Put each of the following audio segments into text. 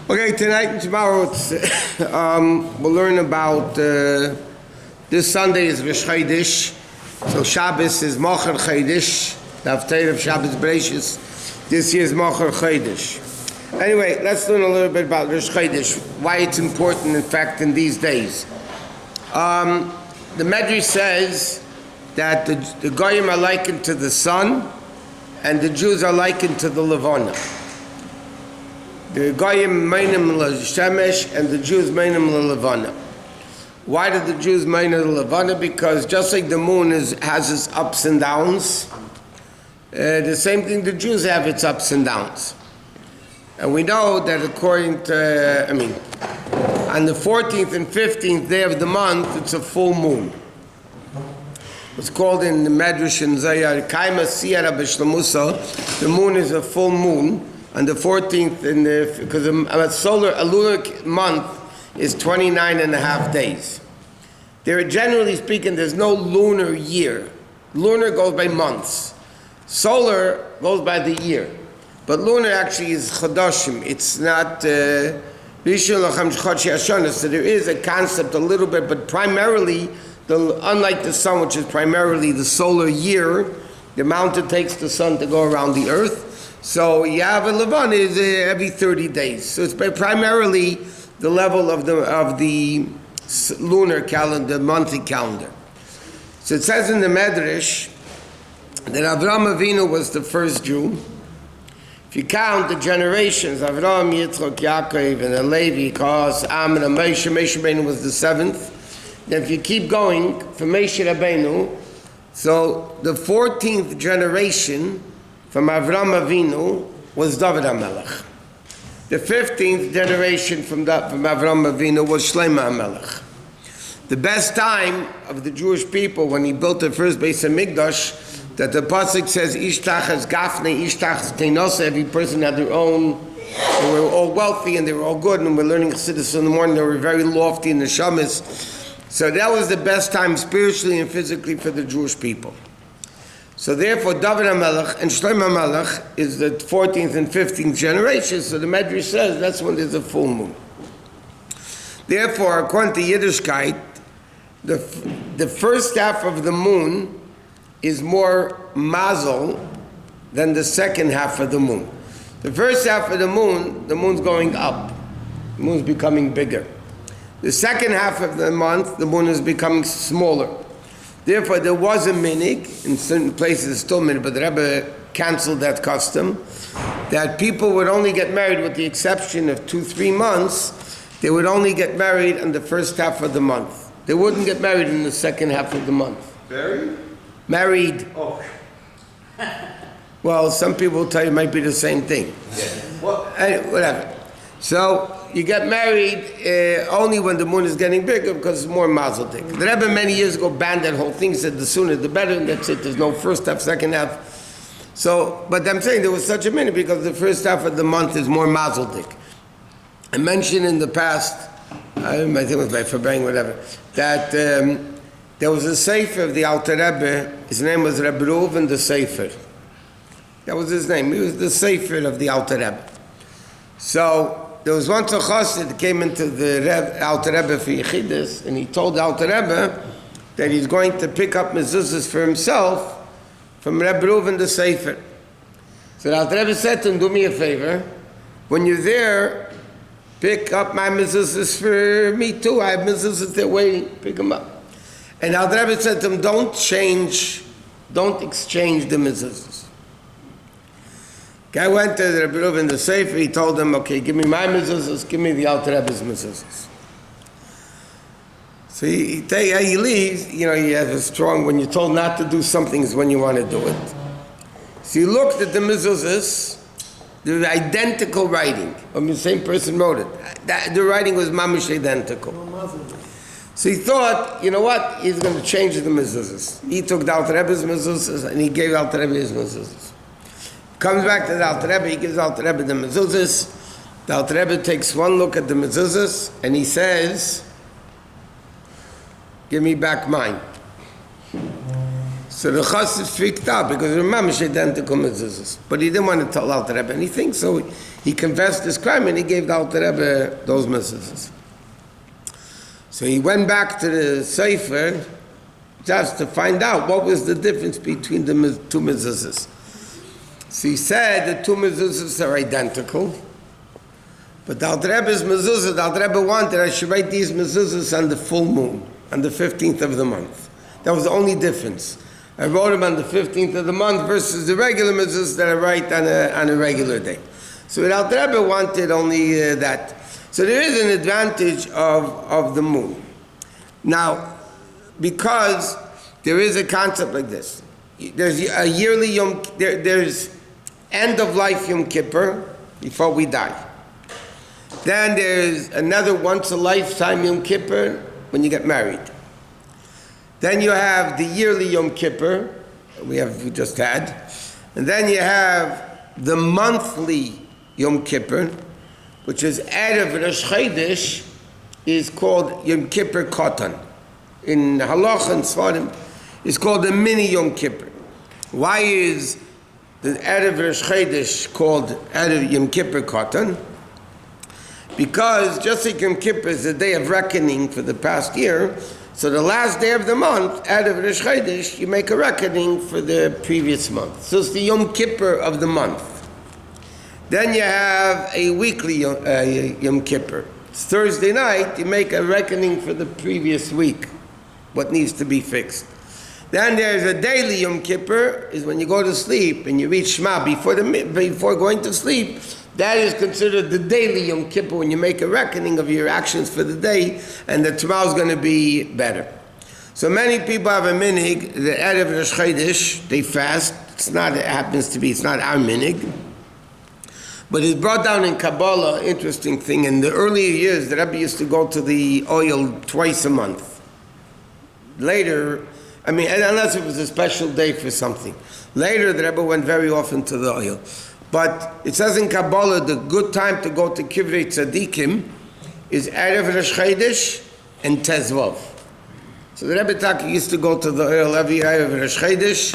Okay, tonight and tomorrow we'll learn about this Sunday is Rosh Chodesh, so Shabbos is Mocher Chodesh, the Haftarah of Shabbos Bereishis. This year's Mocher Chodesh. Anyway, let's learn a little bit about Rosh Chodesh, why it's important, in fact, in these days. The Medrash says that the Goyim are likened to the sun, and the Jews are likened to the Levana. The Goyim meinim l'shemesh, and the Jews meinim l'levana. Why did the Jews meinim l'levana? Because just like the moon has its ups and downs, the same thing the Jews have its ups and downs. And we know that according to, on the 14th and 15th day of the month, it's a full moon. It's called in the Medrash and Zayar, Kaima Siyara B'Shlemusa, the moon is a full moon. On the 14th, because a lunar month is 29 and a half days. Generally speaking, there's no lunar year. Lunar goes by months. Solar goes by the year. But lunar actually is Chodoshim. It's not Rishon Lachem Chodesh Hashanah. So there is a concept a little bit, but primarily, unlike the sun, which is primarily the solar year, the amount it takes the sun to go around the earth. So Yav and Levan is every 30 days. So it's primarily the level of the lunar calendar, monthly calendar. So it says in the Medrash that Avraham Avinu was the first Jew. If you count the generations, Avraham, Yitzchak, Yaakov, and Levi, Kos, Amon, and Moshe Rabbeinu was the seventh. Then if you keep going from Moshe Rabbeinu, so the 14th generation from Avraham Avinu was David HaMelech. The 15th generation from Avraham Avinu was Shlomo HaMelech. The best time of the Jewish people when he built the first Bais Din, that the pasuk says, Ishtach es Gafne, Ishtach es Teinos, every person had their own, they were all wealthy and they were all good, and we're learning Chassidus in the morning, they were very lofty in the Shamas. So that was the best time spiritually and physically for the Jewish people. So therefore, David HaMelech and Shlomo HaMelech is the 14th and 15th generation. So the Medrash says that's when there's a full moon. Therefore, according to Yiddishkeit, the first half of the moon is more mazel than the second half of the moon. The first half of the moon's going up. The moon's becoming bigger. The second half of the month, the moon is becoming smaller. Therefore, there was a minig, in certain places still minig, but the Rebbe canceled that custom, that people would only get married, with the exception of 2-3 months, they would only get married in the first half of the month. They wouldn't get married in the second half of the month. Married. Oh. Well, some people will tell you it might be the same thing. Yeah. Whatever. So, you get married only when the moon is getting bigger because it's more mazel dik. The Rebbe many years ago banned that whole thing, said the sooner the better, and that's it. There's no first half, second half. So, but I'm saying there was such a minute because the first half of the month is more mazel dik. I mentioned in the past, I think it was by February, whatever, that there was a sefer of the Alter Rebbe. His name was Rabbi Reuven the Sefer. That was his name. He was the sefer of the Alter Rebbe. So, there was once a chassid that came into the Alter Rebbe for Yechidus, and he told the Alter Rebbe that he's going to pick up mezuzahs for himself from Rabbi Reuven the Sefer. So the Alter Rebbe said to him, do me a favor, when you're there, pick up my mezuzahs for me too. I have mezuzahs there waiting, pick them up. And the Alter Rebbe said to him, don't exchange the mezuzahs. Guy went to the Rabbi Reuven the Sefer, he told him, okay, give me my mezuzahs, give me the Alter Rebbe's mezuzahs. So he leaves, you have a strong, when you're told not to do something is when you want to do it. So he looked at the mezuzahs, the identical writing, the same person wrote it. The writing was mamish identical. So he thought, you know what, he's going to change the mezuzahs. He took the Alter Rebbe's mezuzahs and he gave Alter Rebbe his mezuzahs. Comes back to the Alter Rebbe, he gives Alter Rebbe the mezuzahs. The Alter Rebbe takes one look at the mezuzahs and he says, give me back mine. So the chassid freaked out because remember she identical mezuzahs, but he didn't want to tell Alter Rebbe anything, so he confessed his crime and he gave the Alter Rebbe those mezuzahs. So he went back to the sefer just to find out what was the difference between the two mezuzahs. So he said the two mezuzahs are identical, but the Alter Rebbe's mezuzah, the Alter Rebbe wanted I should write these mezuzahs on the full moon, on the 15th of the month. That was the only difference. I wrote them on the 15th of the month versus the regular mezuzahs that I write on a regular day. So the Alter Rebbe wanted only that. So there is an advantage of the moon. Now, because there is a concept like this. There's a yearly Yom, there's end of life Yom Kippur before we die. Then there's another once a lifetime Yom Kippur when you get married. Then you have the yearly Yom Kippur we just had, and then you have the monthly Yom Kippur, which is Erev Rosh Chodesh, is called Yom Kippur Katan. In halacha and Svarim, it's called the mini Yom Kippur. Why is the Erev Rosh Chodesh called Erev Yom Kippur Katan? Because just like Yom Kippur is the day of reckoning for the past year, so the last day of the month, Erev Rosh Chodesh, you make a reckoning for the previous month. So it's the Yom Kippur of the month. Then you have a weekly Yom Kippur. It's Thursday night, you make a reckoning for the previous week, what needs to be fixed. Then there's a daily Yom Kippur, is when you go to sleep and you read Shema before going to sleep. That is considered the daily Yom Kippur, when you make a reckoning of your actions for the day, and that tomorrow's going to be better. So many people have a minig, the Erev Rosh Chodesh, they fast. It's not our minig. But it's brought down in Kabbalah, interesting thing. In the earlier years, the Rebbe used to go to the oil twice a month. Later, unless it was a special day for something. Later, the Rebbe went very often to the oil. But it says in Kabbalah, the good time to go to Kivrei Tzadikim is Erev Rosh Chodesh and Tezvav. So the Rebbe Taki used to go to the oil every Erev Rosh Chodesh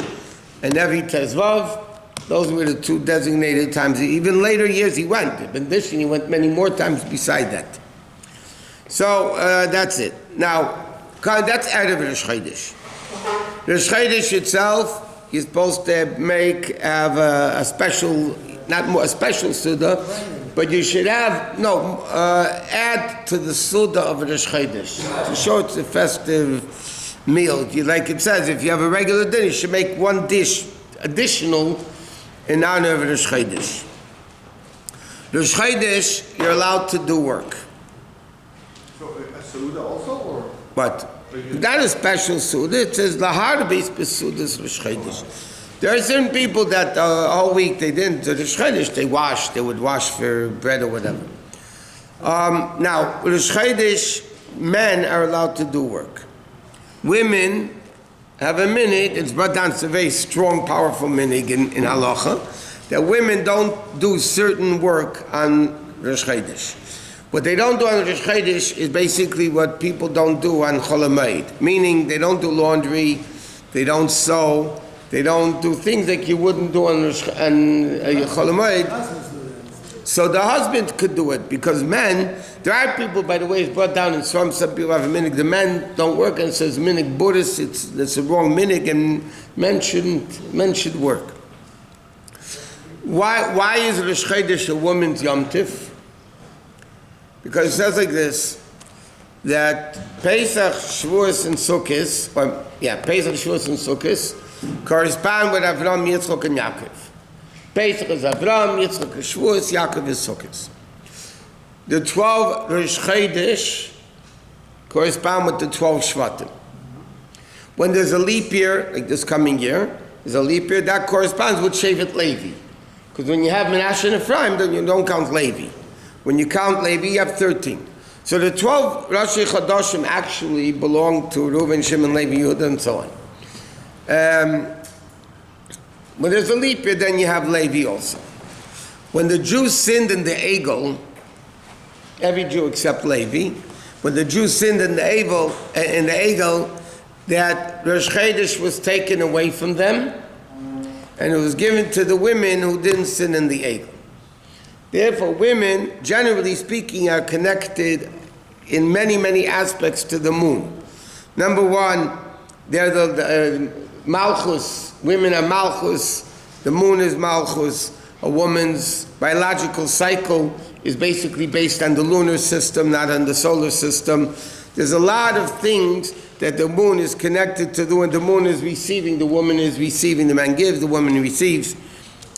and every Tezvav. Those were the two designated times. Even later years he went. In addition, he went many more times beside that. So that's it. Now, that's Erev Rosh Chodesh. Rosh Chodesh itself, you're supposed to have a special, a special Suda, but you should add to the Suda of Rosh Chodesh to show it's a festive meal. It says, if you have a regular dinner, you should make one dish additional in honor of Rosh Chodesh. Rosh Chodesh, you're allowed to do work. So a Suda also, or? What? Not a special Suda. It says Lahar Beis Besudas Rosh Chodesh. There are certain people that all week they didn't do Rosh Chodesh. They would wash for bread or whatever. Now, Rosh Chodesh, men are allowed to do work. Women have a minig. It's brought down. It's a very strong, powerful minig in halacha that women don't do certain work on Rosh Chodesh. What they don't do on Rosh Chodesh is basically what people don't do on Chol Hamoed, meaning they don't do laundry, they don't sew, they don't do things like you wouldn't do on Chol Hamoed. So the husband could do it, because men, there are people, by the way, it's brought down in some people have a minig, the men don't work, and it says minig Buddhist, it's a wrong minig, and men should work. Why is Rosh Chodesh a woman's Yom Tif? Because it says like this, that Pesach, Shavuos, and Sukkot, Pesach, Shavuos, and Sukkot correspond with Avram, Yitzchok, and Yaakov. Pesach is Avram, Yitzchok is Shavuos, Yaakov is Sukkot. The 12 Rosh Chodesh correspond with the 12 Shvatim. When there's a leap year, like this coming year, there's a leap year, that corresponds with Shevet Levi. Because when you have Menashe and Ephraim, then you don't count Levi. When you count Levi, you have 13. So the 12 Rashi Chodoshim actually belong to Reuven, Shimon, Levi, Yehuda, and so on. When there's a leap year, then you have Levi also. When the Jews sinned in the Egel, every Jew except Levi, when the Jews sinned in the Egel, that Rosh Chodesh was taken away from them, and it was given to the women who didn't sin in the Egel. Therefore, women, generally speaking, are connected in many, many aspects to the moon. Number one, they're the Malchus. Women are Malchus. The moon is Malchus. A woman's biological cycle is basically based on the lunar system, not on the solar system. There's a lot of things that the moon is connected to. When the moon is receiving, the woman is receiving. The man gives, the woman receives.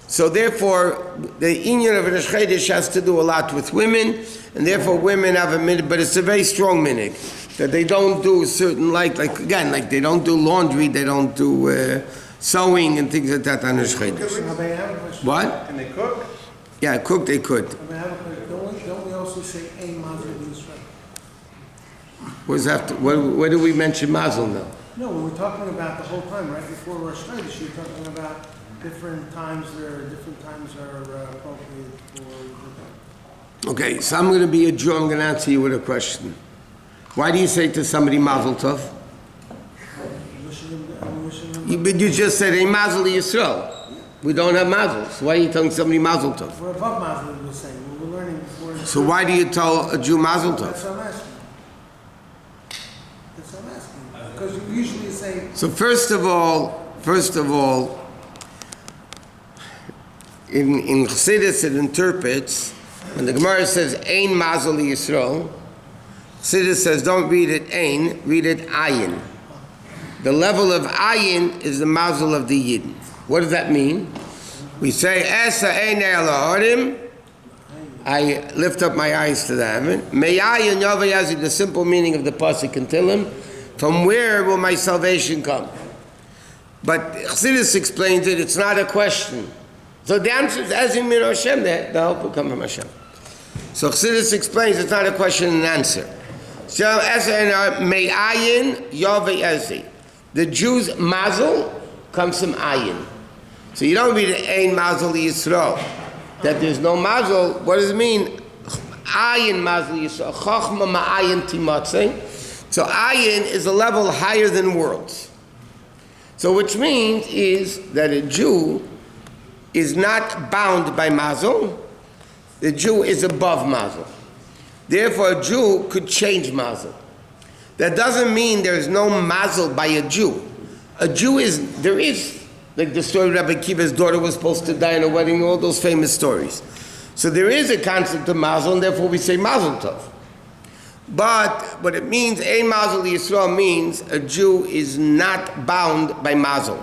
So therefore, the inyan of Rosh Chodesh has to do a lot with women, and therefore women have a minute, but it's a very strong minute, that they don't do certain, like they don't do laundry, they don't do sewing and things like that on Rosh Chodesh. What? Can they cook? Yeah, cook they could. Don't we also say ein mazel Yisrael? Where do we mention mazel now? No, we were talking about the whole time, right before Rosh Chodesh, you were talking about different times are appropriate for. Okay, so I'm going to be a Jew. I'm going to answer you with a question. Why do you say to somebody mazel tov? But you just said a mazel Yisrael. We don't have mazel. So why are you telling somebody mazel tov? We're above mazel, we were saying. We were learning before. So why do you tell a Jew mazel tov? That's what I'm asking. Because you usually say. So first of all, in Chassidus it interprets, when the Gemara says ein mazel Yisrael, Chassidus says don't read it ein, read it ayin. The level of ayin is the mazel of the Yidden. What does that mean? We say esa ein elahorim, I lift up my eyes to the heaven. Me'ayin yavayazi, the simple meaning of the pasuk in Tehillim, from where will my salvation come? But Chassidus explains it, it's not a question. So the answer is, as in Min Hashem, the help will come from Hashem. So Chassidus explains it's not a question and answer. So, me'ayin yavayazi. The Jews' mazel comes from ayin. So you don't read ein mazel Yisrael, that there's no mazel. What does it mean? Ayin mazel Yisrael. Chachma ma'ayin timatzeh. So ayin is a level higher than worlds. So which means is that a Jew is not bound by mazel. The Jew is above mazel. Therefore a Jew could change mazel. That doesn't mean there's no mazel by a Jew. There is, like the story of Rabbi Akiva's daughter was supposed to die in a wedding, all those famous stories. So there is a concept of mazel, and therefore we say mazel tov. But what it means, ein mazel Yisrael, means a Jew is not bound by mazel.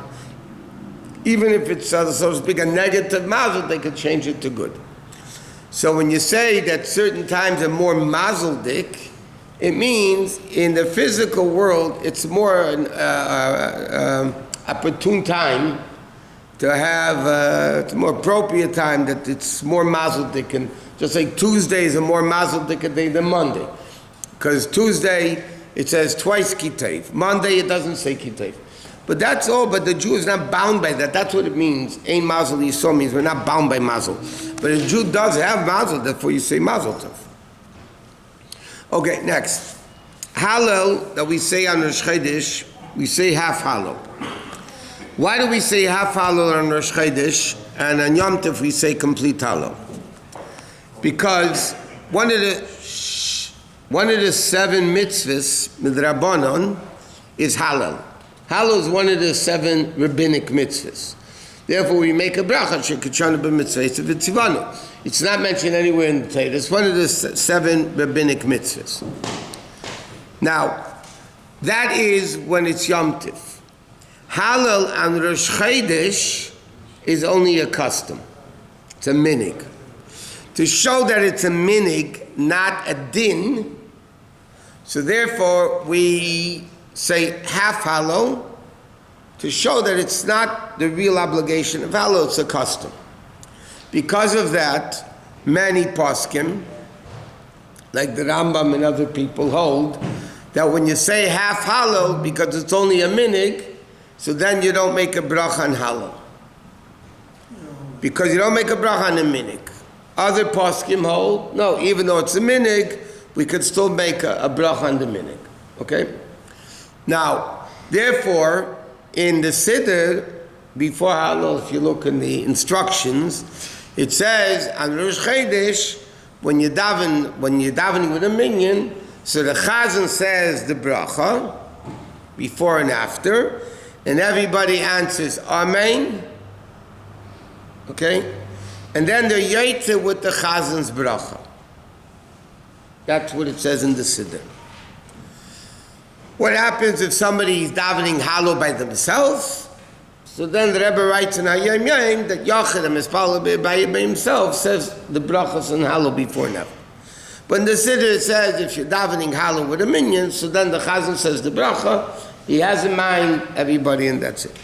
Even if it's, so to speak, a negative mazel, they could change it to good. So when you say that certain times are more mazeldik, it means in the physical world, it's more an opportune time to have, it's a more appropriate time that it's more mazeldik. And just like Tuesday is a more mazeldik day than Monday. Because Tuesday, it says twice kitev. Monday, it doesn't say kitev. But that's all, but the Jew is not bound by that. That's what it means. Ein mazel Yisrael means we're not bound by mazel. But a Jew does have mazel, therefore you say mazel tov. Okay, next. Hallel, that we say on Rosh Chodesh, we say half hallel. Why do we say half hallel on Rosh Chodesh, and on Yom Tov we say complete hallel? Because one of the 7 mitzvahs, Vaad Rabbonim, is hallel. Hallel is one of the 7 rabbinic mitzvahs. Therefore, we make a bracha, shekachanu b'mitzvah v'tzivanu. It's not mentioned anywhere in the Torah. It's one of the 7 rabbinic mitzvahs. Now, that is when it's Yom Tiv. Hallel on Rosh Chodesh is only a custom. It's a minig. To show that it's a minig, not a din, so therefore we say half hallel to show that it's not the real obligation of hallel, it's a custom. Because of that, many poskim, like the Rambam and other people, hold that when you say half hallel, because it's only a minig, so then you don't make a bracha on hallel. Because you don't make a bracha on a minig. Other poskim hold, no, even though it's a minig, we could still make a bracha on the minig. Okay? Now, Therefore, in the Siddur, before Hallel, if you look in the instructions, it says on Rosh Chodesh, when you're davening with a minyan, so the Chazan says the bracha before and after, and everybody answers Amen. Okay, and then they're yaitze with the Chazan's bracha. That's what it says in the Siddur. What happens if somebody is davening Hallel by themselves? So then the Rebbe writes in Hayom Yom that Yachid Mispal by himself says the brachas and Hallel before now. But in the Siddur it says if you're davening Hallel with a minyan, so then the Chazan says the bracha. He has in mind everybody, and that's it.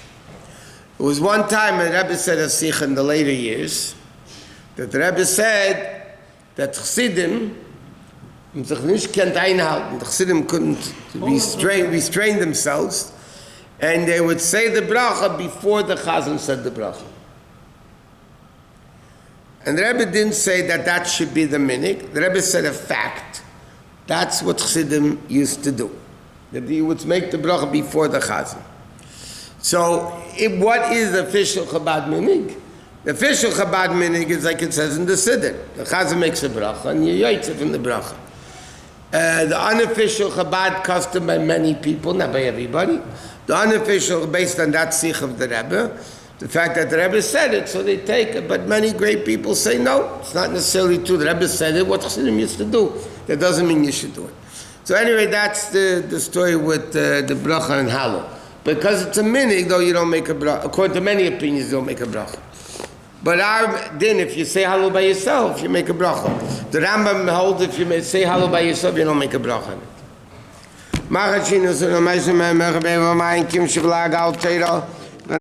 It was one time the Rebbe said a sikh in the later years that the Rebbe said that Chassidim sich nicht kennt einhalten. The Chassidim couldn't restrain themselves, and they would say the bracha before the Chazan said the bracha. And the Rebbe didn't say that should be the minhag. The Rebbe said a fact. That's what Chassidim used to do. That he would make the bracha before the Chazan. So, what is the official Chabad minhag? The official Chabad minhag is like it says in the Siddur. The Chazan makes a bracha, and you yaitze from the bracha. The unofficial Chabad custom by many people, not by everybody. The unofficial, based on that sikh of the Rebbe, the fact that the Rebbe said it, so they take it. But many great people say, no, it's not necessarily true. The Rebbe said it, what Chassidim used to do. That doesn't mean you should do it. So anyway, that's the story with the bracha and Hallel. Because it's a minhag, though you don't make a bracha. According to many opinions, you don't make a bracha. But our din, if you say Hallel by yourself, you make a bracha. The Rambam holds if you say Hallel by yourself, you don't make a bracha. Machachinus and Amazim Merbe Kim Shivlag Al Teira.